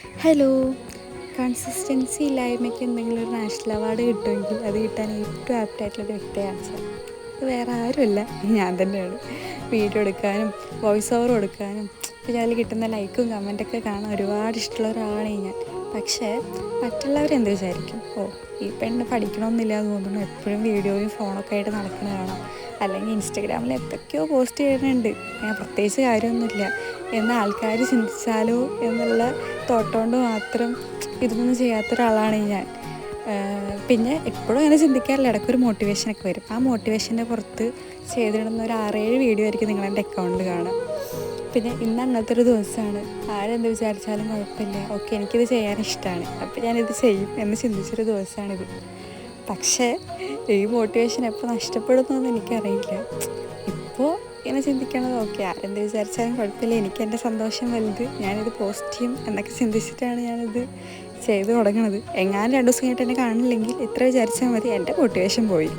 Hello. Consistency ഇല്ലായ്മയ്ക്ക് എന്തെങ്കിലും ഒരു national award കിട്ടുമെങ്കിൽ അത് കിട്ടാൻ ഏറ്റവും ആപ്റ്റായിട്ടുള്ളൊരു വ്യക്തിയാണ് സാർ. അത് വേറെ ആരുമല്ല, ഞാൻ തന്നെയാണ്. വീഡിയോ എടുക്കാനും വോയിസ് ഓവർ കൊടുക്കാനും പിന്നെ അതിൽ കിട്ടുന്ന ലൈക്കും കമൻറ്റൊക്കെ കാണാൻ ഒരുപാട് ഇഷ്ടമുള്ള ഒരാളാണ് ഞാൻ. പക്ഷേ മറ്റുള്ളവരെന്ത് വിചാരിക്കും? ഈ പെണ്ണ് പഠിക്കണമെന്നില്ല എന്ന് തോന്നുന്നു, എപ്പോഴും വീഡിയോയും ഫോണൊക്കെ ആയിട്ട് നടക്കുന്ന കാണാം. അല്ലെങ്കിൽ ഇൻസ്റ്റഗ്രാമിൽ എന്തൊക്കെയോ പോസ്റ്റ് ചെയ്യുന്നുണ്ട്, ഞാൻ പ്രത്യേകിച്ച് കാര്യമൊന്നുമില്ല എന്ന് ആൾക്കാർ ചിന്തിച്ചാലോ എന്നുള്ള തോട്ടുകൊണ്ട് മാത്രം ഇതൊന്നും ചെയ്യാത്ത ഒരാളാണ് ഞാൻ. പിന്നെ എപ്പോഴും അങ്ങനെ ചിന്തിക്കാറില്ല, ഇടയ്ക്കൊരു മോട്ടിവേഷനൊക്കെ വരും. ആ മോട്ടിവേഷൻ്റെ പുറത്ത് ചെയ്തിടുന്ന ഒരു 6-7 വീഡിയോ ആയിരിക്കും നിങ്ങളെൻ്റെ അക്കൗണ്ടിൽ കാണാം. പിന്നെ ഇന്ന് അങ്ങനത്തെ ഒരു ദിവസമാണ്. ആരെന്ത് വിചാരിച്ചാലും കുഴപ്പമില്ല, ഓക്കെ എനിക്കിത് ചെയ്യാൻ ഇഷ്ടമാണ്, അപ്പോൾ ഞാനിത് ചെയ്യും എന്ന് ചിന്തിച്ചൊരു ദിവസമാണിത്. പക്ഷേ ഈ മോട്ടിവേഷൻ എപ്പോൾ നഷ്ടപ്പെടുന്നതെന്ന് എനിക്കറിയില്ല. ഇപ്പോൾ ഇങ്ങനെ ചിന്തിക്കണത് ഓക്കെ ആരെന്ത് വിചാരിച്ചാലും കുഴപ്പമില്ല, എനിക്ക് എൻ്റെ സന്തോഷം വലുത്, ഞാനിത് പോസ്റ്റ് ചെയ്യും എന്നൊക്കെ ചിന്തിച്ചിട്ടാണ് ഞാനിത് ചെയ്ത് തുടങ്ങണത്. എങ്ങാനും 2 ദിവസം കഴിഞ്ഞിട്ട് എന്നെ കാണില്ലെങ്കിൽ ഇത്ര വിചാരിച്ചാൽ മതി, എൻ്റെ മോട്ടിവേഷൻ പോയി.